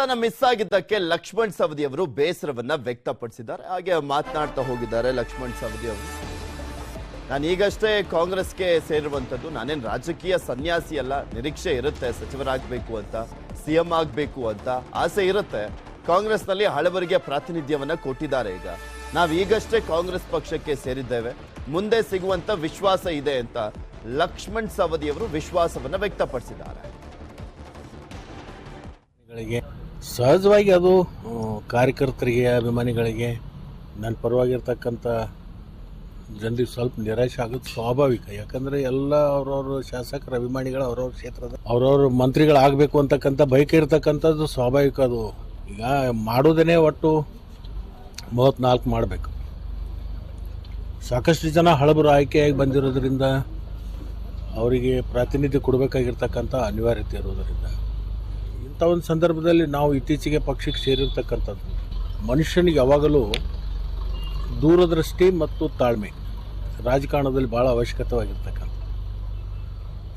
ಸ್ಥಾನ ಮಿಸ್ ಆಗಿದ್ದಕ್ಕೆ ಲಕ್ಷ್ಮಣ್ ಸವದಿ ಅವರು ಬೇಸರವನ್ನ ವ್ಯಕ್ತಪಡಿಸಿದ್ದಾರೆ. ಹಾಗೆ ಮಾತನಾಡ್ತಾ ಹೋಗಿದ್ದಾರೆ ಲಕ್ಷ್ಮಣ್ ಸವದಿ ಅವರು. ನಾನು ಈಗಷ್ಟೇ ಕಾಂಗ್ರೆಸ್ಗೆ ಸೇರಿರುವಂತದ್ದು, ನಾನೇನು ರಾಜಕೀಯ ಸನ್ಯಾಸಿ ಅಲ್ಲ. ನಿರೀಕ್ಷೆ ಇರುತ್ತೆ, ಸಚಿವರಾಗಬೇಕು ಅಂತ, ಸಿಎಂ ಆಗಬೇಕು ಅಂತ ಆಸೆ ಇರುತ್ತೆ. ಕಾಂಗ್ರೆಸ್ನಲ್ಲಿ ಹಳಬರಿಗೆ ಪ್ರಾತಿನಿಧ್ಯವನ್ನ ಕೊಟ್ಟಿದ್ದಾರೆ. ಈಗ ನಾವು ಈಗಷ್ಟೇ ಕಾಂಗ್ರೆಸ್ ಪಕ್ಷಕ್ಕೆ ಸೇರಿದ್ದೇವೆ, ಮುಂದೆ ಸಿಗುವಂತ ವಿಶ್ವಾಸ ಇದೆ ಅಂತ ಲಕ್ಷ್ಮಣ್ ಸವದಿ ಅವರು ವಿಶ್ವಾಸವನ್ನ ವ್ಯಕ್ತಪಡಿಸಿದ್ದಾರೆ. ಸಹಜವಾಗಿ ಅದು ಕಾರ್ಯಕರ್ತರಿಗೆ, ಅಭಿಮಾನಿಗಳಿಗೆ, ನನ್ನ ಪರವಾಗಿರ್ತಕ್ಕಂಥ ಜನರಿಗೆ ಸ್ವಲ್ಪ ನಿರಾಶೆ ಆಗೋದು ಸ್ವಾಭಾವಿಕ. ಯಾಕಂದರೆ ಎಲ್ಲ ಅವ್ರವ್ರ ಶಾಸಕರ ಅಭಿಮಾನಿಗಳು ಅವ್ರವ್ರ ಕ್ಷೇತ್ರದ ಅವ್ರವ್ರ ಮಂತ್ರಿಗಳಾಗಬೇಕು ಅಂತಕ್ಕಂಥ ಬಯಕೆ ಇರ್ತಕ್ಕಂಥದ್ದು ಸ್ವಾಭಾವಿಕ. ಅದು ಈಗ ಮಾಡೋದೇ ಒಟ್ಟು 34 ಮಾಡಬೇಕು. ಸಾಕಷ್ಟು ಜನ ಹಳಬರು ಆಯ್ಕೆಯಾಗಿ ಬಂದಿರೋದ್ರಿಂದ ಅವರಿಗೆ ಪ್ರಾತಿನಿಧ್ಯ ಕೊಡಬೇಕಾಗಿರ್ತಕ್ಕಂಥ ಅನಿವಾರ್ಯತೆ ಇರೋದರಿಂದ ಇಂಥ ಒಂದು ಸಂದರ್ಭದಲ್ಲಿ ನಾವು ಇತ್ತೀಚೆಗೆ ಪಕ್ಷಕ್ಕೆ ಸೇರಿರ್ತಕ್ಕಂಥದ್ದು ಮನುಷ್ಯನಿಗೆ ಯಾವಾಗಲೂ ದೂರದೃಷ್ಟಿ ಮತ್ತು ತಾಳ್ಮೆ ರಾಜಕಾರಣದಲ್ಲಿ ಭಾಳ ಅವಶ್ಯಕತೆವಾಗಿರ್ತಕ್ಕಂಥ.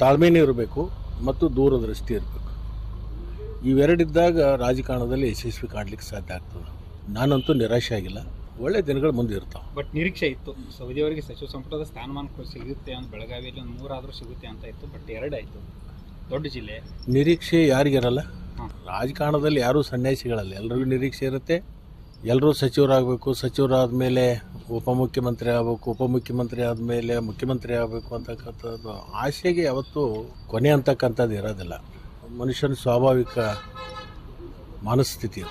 ತಾಳ್ಮೆನೇ ಇರಬೇಕು ಮತ್ತು ದೂರದೃಷ್ಟಿ ಇರಬೇಕು. ಇವೆರಡಿದ್ದಾಗ ರಾಜಕಾರಣದಲ್ಲಿ ಯಶಸ್ವಿ ಕಾಣಲಿಕ್ಕೆ ಸಾಧ್ಯ ಆಗ್ತದೆ. ನಾನಂತೂ ನಿರಾಶೆ ಆಗಿಲ್ಲ, ಒಳ್ಳೆ ದಿನಗಳು ಮುಂದೆ ಇರ್ತಾವೆ. ಬಟ್ ನಿರೀಕ್ಷೆ ಇತ್ತು ಸವದಿಯವರಿಗೆ ಸಚಿವ ಸಂಪುಟದ ಸ್ಥಾನಮಾನ ಸಿಗುತ್ತೆ ಅಂತ, ಬೆಳಗಾವಿಯಲ್ಲಿ ಒಂದು 3 ಆದರೂ ಸಿಗುತ್ತೆ ಅಂತ ಇತ್ತು. ಬಟ್ 2 ಆಯಿತು. ದೊಡ್ಡ ಜಿಲ್ಲೆ, ನಿರೀಕ್ಷೆ ಯಾರಿಗಿರಲ್ಲ. ರಾಜಕಾರಣದಲ್ಲಿ ಯಾರೂ ಸನ್ಯಾಸಿಗಳಲ್ಲ, ಎಲ್ರಿಗೂ ನಿರೀಕ್ಷೆ ಇರುತ್ತೆ. ಎಲ್ಲರೂ ಸಚಿವರಾಗಬೇಕು, ಸಚಿವರಾದ ಮೇಲೆ ಉಪಮುಖ್ಯಮಂತ್ರಿ ಆಗಬೇಕು, ಉಪಮುಖ್ಯಮಂತ್ರಿ ಆದಮೇಲೆ ಮುಖ್ಯಮಂತ್ರಿ ಆಗಬೇಕು ಅಂತಕ್ಕಂಥದ್ದು ಆಸೆಗೆ ಯಾವತ್ತೂ ಕೊನೆ ಅಂತಕ್ಕಂಥದ್ದು ಇರೋದಿಲ್ಲ. ಮನುಷ್ಯನ ಸ್ವಾಭಾವಿಕ ಮನಸ್ಥಿತಿ.